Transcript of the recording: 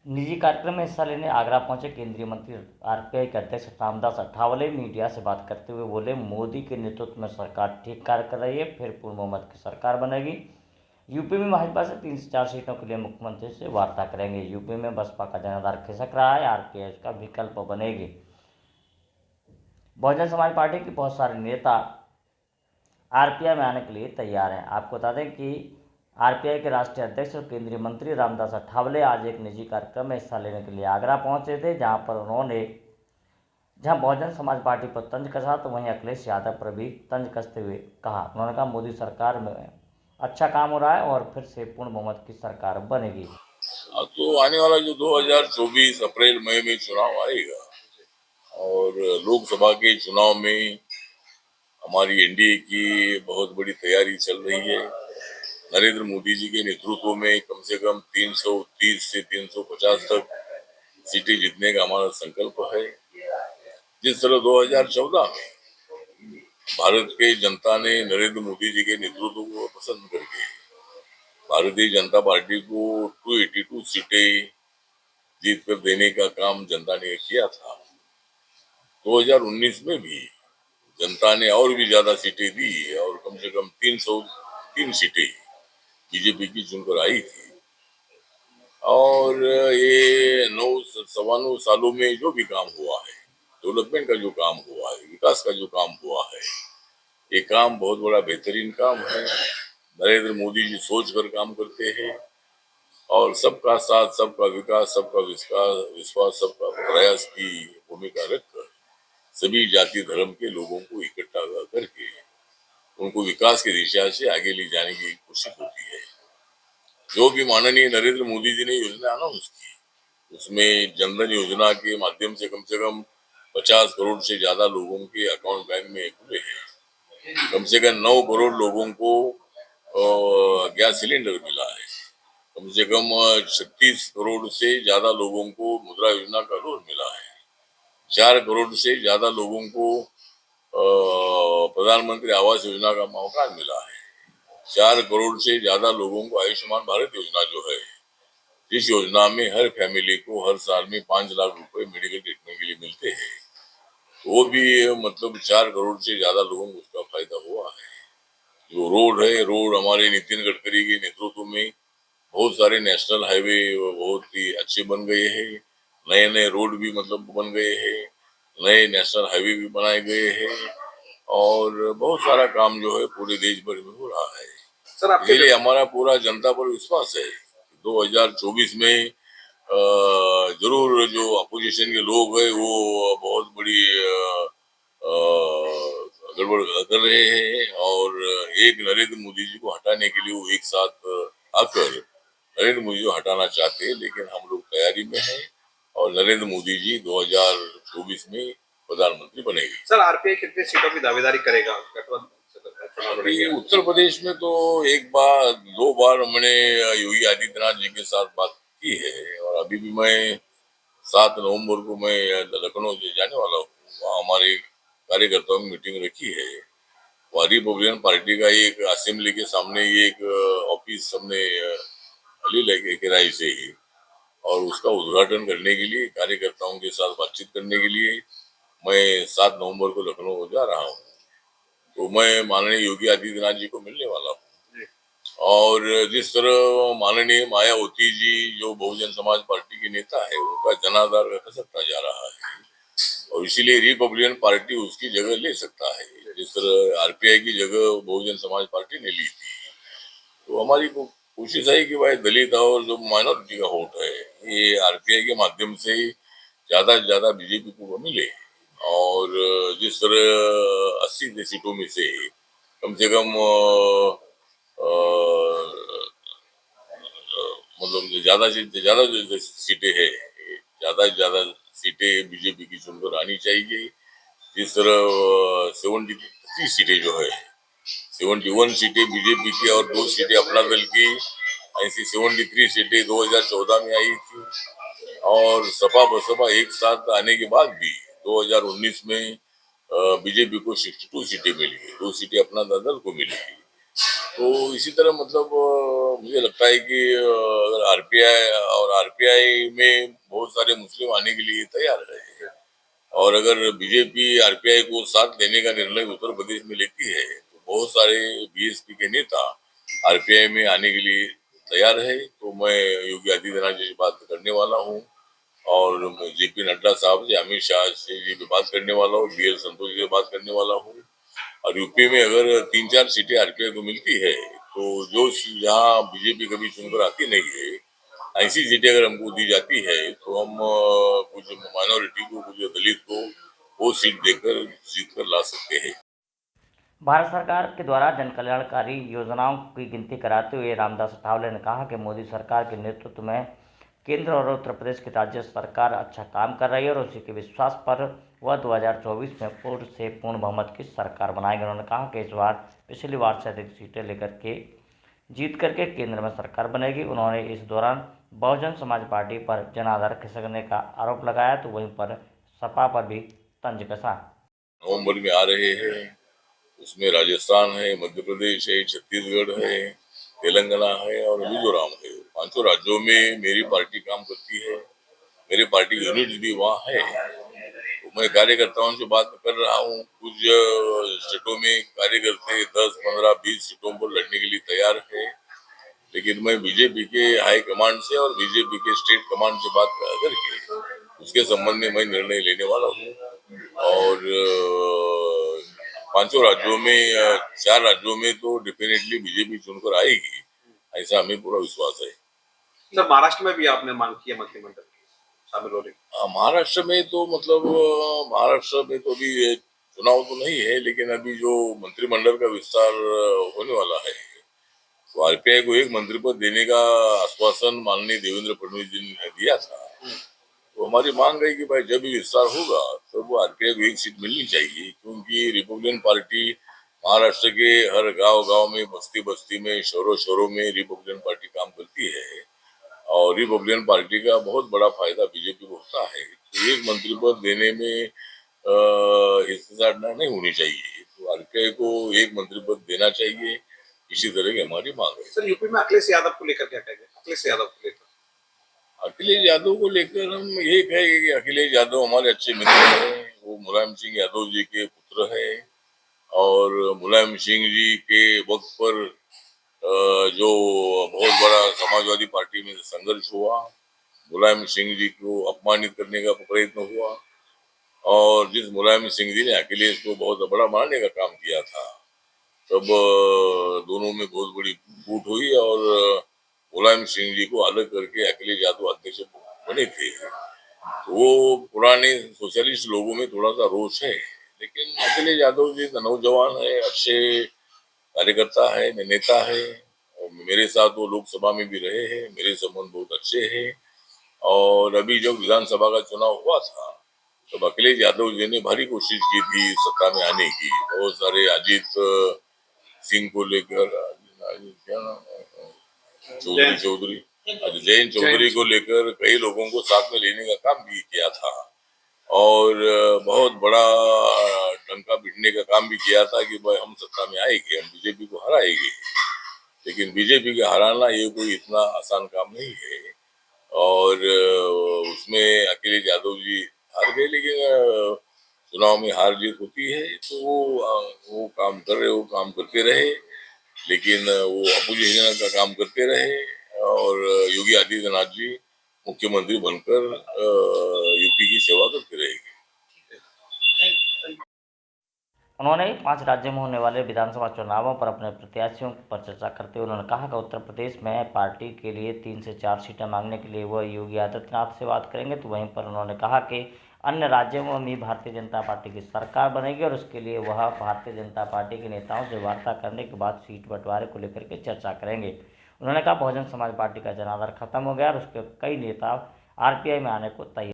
निजी कार्यक्रम में हिस्सा लेने आगरा पहुंचे केंद्रीय मंत्री आरपीआई के अध्यक्ष रामदास अठावले मीडिया से बात करते हुए बोले, मोदी के नेतृत्व में सरकार ठीक कार्य कर रही है, फिर पूर्ण बहुमत की सरकार बनेगी। यूपी में भाजपा से 3 से 4 सीटों के लिए मुख्यमंत्री से वार्ता करेंगे। यूपी में बसपा का जनाधार खिसक रहा है, आरपीआई का विकल्प बनेगी। बहुजन समाज पार्टी के बहुत सारे नेता आरपीआई में आने के लिए तैयार हैं। आपको बता दें कि आरपीआई के राष्ट्रीय अध्यक्ष और केंद्रीय मंत्री रामदास अठावले आज एक निजी कार्यक्रम में हिस्सा लेने के लिए आगरा पहुंचे थे, जहां बहुजन समाज पार्टी पर तंज कसा, तो वहीं अखिलेश यादव पर भी तंज कसते हुए कहा। उन्होंने कहा, मोदी सरकार में अच्छा काम हो रहा है और फिर से पूर्ण बहुमत की सरकार बनेगी। तो आने वाला जो 2024 अप्रैल मई में चुनाव आएगा और लोकसभा के चुनाव में हमारी एनडीए की बहुत बड़ी तैयारी चल रही है। नरेंद्र मोदी जी के नेतृत्व में कम से कम 330 से 350 तक सीटें जीतने का हमारा संकल्प है। जिस तरह 2014 में भारत के जनता ने नरेंद्र मोदी जी के नेतृत्व को पसंद करके भारतीय जनता पार्टी को 282 सीटें जीत कर देने का काम जनता ने किया था। 2019 में भी जनता ने और भी ज्यादा सीटें दी और कम से कम 303 सीटें बीजेपी की चुनकर आई थी। और ये 9 सालों में जो भी काम हुआ है, डेवलपमेंट का जो काम हुआ है, विकास का जो काम हुआ है, ये काम बहुत बड़ा बेहतरीन काम है। नरेंद्र मोदी जी सोच कर काम करते हैं और सबका साथ, सबका विकास, सबका विश्वास, सबका प्रयास की भूमिका रखकर सभी जाति धर्म के लोगों को इकट्ठा करके उनको विकास की दिशा से आगे ले जाने की कोशिश होती है। जो भी माननीय नरेंद्र मोदी जी ने योजना अनाउंस की, उसमें जनधन योजना के माध्यम से कम 50 करोड़ से ज्यादा लोगों के अकाउंट बैंक में खुले हैं। कम से कम 9 करोड़ लोगों को गैस सिलेंडर मिला है। कम से कम 36 करोड़ से ज्यादा लोगों को मुद्रा योजना का लोन मिला है। 4 करोड़ से ज्यादा लोगों को प्रधानमंत्री आवास योजना का मौका मिला है। 4 करोड़ से ज्यादा लोगों को आयुष्मान भारत योजना जो है, जिस योजना में हर फैमिली को हर साल में 5 लाख रुपए मेडिकल ट्रीटमेंट के लिए मिलते हैं, वो भी मतलब 4 करोड़ से ज्यादा लोगों को उसका फायदा हुआ है। जो रोड है, रोड हमारे नितिन गडकरी के नेतृत्व में बहुत सारे नेशनल हाईवे बहुत ही अच्छे बन गए हैं। नए नए रोड भी मतलब बन गए हैं, नए नेशनल हाईवे भी बनाए गए हैं और बहुत सारा काम जो है पूरे देश भर में हो रहा है। सर, आपके लिए हमारा पूरा जनता पर विश्वास है। 2024 में जरूर जो अपोजिशन के लोग हैं वो बहुत बड़ी गड़बड़ कर रहे हैं और एक नरेंद्र मोदी जी को हटाने के लिए वो एक साथ आकर नरेंद्र मोदी जी को हटाना चाहते हैं, लेकिन हम लोग तैयारी में हैं और नरेंद्र मोदी जी 2024 में प्रधानमंत्री बनेंगे। सर, आरपीआई कितनी सीटों की दावेदारी करेगा? उत्तर प्रदेश में तो एक बार 2 बार मैंने योगी आदित्यनाथ जी के साथ बात की है और अभी भी मैं 7 नवंबर को मैं लखनऊ जाने वाला हूँ। वहाँ हमारे कार्यकर्ताओं की मीटिंग रखी है। वहाँ रिपब्लिकन पार्टी का एक असेंबली के सामने एक ऑफिस हमने ली लेके किराए से ही, और उसका उद्घाटन करने के लिए कार्यकर्ताओं के साथ बातचीत करने के लिए मैं 7 नवंबर को लखनऊ जा रहा हूँ। तो मैं माननीय योगी आदित्यनाथ जी को मिलने वाला हूँ और जिस तरह माननीय मायावती जी जो बहुजन समाज पार्टी के नेता है, उनका जनाधार खसकता जा रहा है और इसीलिए रिपब्लिकन पार्टी उसकी जगह ले सकता है, जिस तरह आरपीआई की जगह बहुजन समाज पार्टी ने ली थी। तो हमारी कोशिश है कि भाई दलित और जो माइनॉरिटी का वोट है, ये आरपीआई के माध्यम से ज्यादा से ज्यादा बीजेपी को मिले और जिस तरह 80 सीटों में से कम से कम मतलब ज्यादा से ज्यादा जो सीटें है, ज्यादा से ज्यादा सीटें बीजेपी की चुनकर आनी चाहिए। जिस तरह 73 सीटें जो है, 71 सीटें बीजेपी की और 2 सीटें अपना दल की, ऐसी 73 सीटें 2014 में आई थी और सपा बसपा एक साथ आने के बाद भी 2019 में बीजेपी को 62 सीटें मिली, 2 सीटें अपना दल को मिली। तो इसी तरह मतलब मुझे लगता है कि अगर आरपीआई और आरपीआई में बहुत सारे मुस्लिम आने के लिए तैयार है, और अगर बीजेपी आरपीआई को साथ लेने का निर्णय उत्तर प्रदेश में लेती है तो बहुत सारे बीएसपी के नेता आरपीआई में आने के लिए तैयार है। तो मैं योगी आदित्यनाथ जी से बात करने वाला हूँ, और जेपी नड्डा साहब से, अमित शाह से जी भी बात करने वाला हूँ, बीएल संतोष जी से बात करने वाला हूँ। और यूपी में अगर 3-4 सीटें आरपीआई को मिलती है तो जो जहाँ बीजेपी कभी चुनकर आती नहीं है, ऐसी सीटें अगर हमको दी जाती है तो हम कुछ माइनॉरिटी को, कुछ दलित को वो सीट देकर जीत कर ला सकते हैं। भारत सरकार के द्वारा जन कल्याणकारी योजनाओं की गिनती कराते हुए रामदास अठावले ने कहा कि मोदी सरकार के नेतृत्व में केंद्र और उत्तर प्रदेश की राज्य सरकार अच्छा काम कर रही है और उसी के विश्वास पर वह 2024 में पूर्ण से पूर्ण बहुमत की सरकार बनाएगी। उन्होंने कहा कि इस बार पिछली बार से अधिक सीटें लेकर के जीत करके केंद्र में सरकार बनेगी। उन्होंने इस दौरान बहुजन समाज पार्टी पर जनाधार खिसकने का आरोप लगाया तो वहीं पर सपा पर भी तंज कसा। नवंबर में आ रहे हैं, उसमें राजस्थान है, मध्य प्रदेश है, छत्तीसगढ़ है, तेलंगाना है और मिजोरम है। 5 राज्यों में मेरी पार्टी काम करती है, मेरी पार्टी यूनिट भी वहाँ है। तो मैं कार्यकर्ताओं से बात कर रहा हूँ, कुछ स्टेटों में कार्यकर्ता 10, 15, 20 सीटों पर लड़ने के लिए तैयार है, लेकिन मैं बीजेपी के हाई कमांड से और बीजेपी के स्टेट कमांड से बात करके उसके संबंध में मैं निर्णय लेने वाला हूँ। और 5 राज्यों में 4 राज्यों में तो डेफिनेटली बीजेपी चुनकर आएगी, ऐसा हमें पूरा विश्वास है। सर, महाराष्ट्र में भी आपने मांग की है मंत्रिमंडल शामिल होने की? महाराष्ट्र में तो मतलब महाराष्ट्र में तो अभी चुनाव तो नहीं है, लेकिन अभी जो मंत्रिमंडल का विस्तार होने वाला है तो आरपीआई को एक मंत्री पद देने का आश्वासन माननीय देवेंद्र फडणवीस जी ने दिया था। तो हमारी मांग है कि भाई जब भी विस्तार होगा तो वो आरपीआई को एक सीट मिलनी चाहिए, क्योंकि रिपब्लिकन पार्टी महाराष्ट्र के हर गांव में, बस्ती बस्ती में, शहरों शहरों में रिपब्लिकन पार्टी काम करती है और रिपब्लिकन पार्टी का बहुत बड़ा फायदा बीजेपी को होता है। तो एक मंत्री पद देने में हिस्सेदार नहीं होनी चाहिए, तो आरपीआई को एक मंत्री पद देना चाहिए, इसी तरह की हमारी मांग है। सर, यूपी में अखिलेश यादव को लेकर क्या कहेंगे? अखिलेश यादव को लेकर अखिलेश यादव को लेकर हम ये कहेंगे कि अखिलेश यादव हमारे अच्छे मित्र हैं, वो मुलायम सिंह यादव जी के पुत्र हैं और मुलायम सिंह जी के वक्त पर जो बहुत बड़ा समाजवादी पार्टी में संघर्ष हुआ, मुलायम सिंह जी को अपमानित करने का प्रयत्न हुआ और जिस मुलायम सिंह जी ने अखिलेश को बहुत बड़ा मारने का काम किया था, तब दोनों में बहुत बड़ी फूट हुई और मुलायम सिंह जी को अलग करके अखिलेश यादव अध्यक्ष बने थे। तो वो पुराने सोशलिस्ट लोगों में थोड़ा सा रोष है, लेकिन अखिलेश यादव जी नौजवान है, अच्छे कार्यकर्ता है, नेता है और मेरे साथ वो लोकसभा में भी रहे हैं, मेरे संबंध बहुत अच्छे हैं। और अभी जब विधानसभा का चुनाव हुआ था तब अखिलेश यादव जी ने भारी कोशिश की थी सत्ता में आने की, बहुत सारे अजीत सिंह को लेकर, क्या नाम है, जयंत चौधरी को लेकर कई लोगों को साथ में लेने का काम भी किया था और बहुत बड़ा डंका पीटने का काम भी किया था कि भाई हम सत्ता में आएंगे, हम बीजेपी को हराएंगे। लेकिन बीजेपी को हराना ये कोई इतना आसान काम नहीं है और उसमें अखिलेश यादव जी हार गए, लेकिन चुनाव में हार जीत होती है तो वो काम कर रहे, वो काम करते रहे, लेकिन वो अपोजिशन का काम करते रहे और योगी आदित्यनाथ जी मुख्यमंत्री बनकर यूपी की सेवा करते रहेंगे। उन्होंने 5 राज्यों में होने वाले विधानसभा चुनावों पर अपने प्रत्याशियों पर चर्चा करते हुए उन्होंने कहा कि उत्तर प्रदेश में पार्टी के लिए 3 से 4 सीटें मांगने के लिए वह योगी आदित्यनाथ से बात करेंगे। तो वहीं पर उन्होंने कहा कि अन्य राज्यों में भी भारतीय जनता पार्टी की सरकार बनेगी और उसके लिए वह भारतीय जनता पार्टी के नेताओं से वार्ता करने के बाद सीट बंटवारे को लेकर के चर्चा करेंगे। उन्होंने कहा बहुजन समाज पार्टी का जनाधार खत्म हो गया और उसके कई नेता आरपीआई में आने को तैयार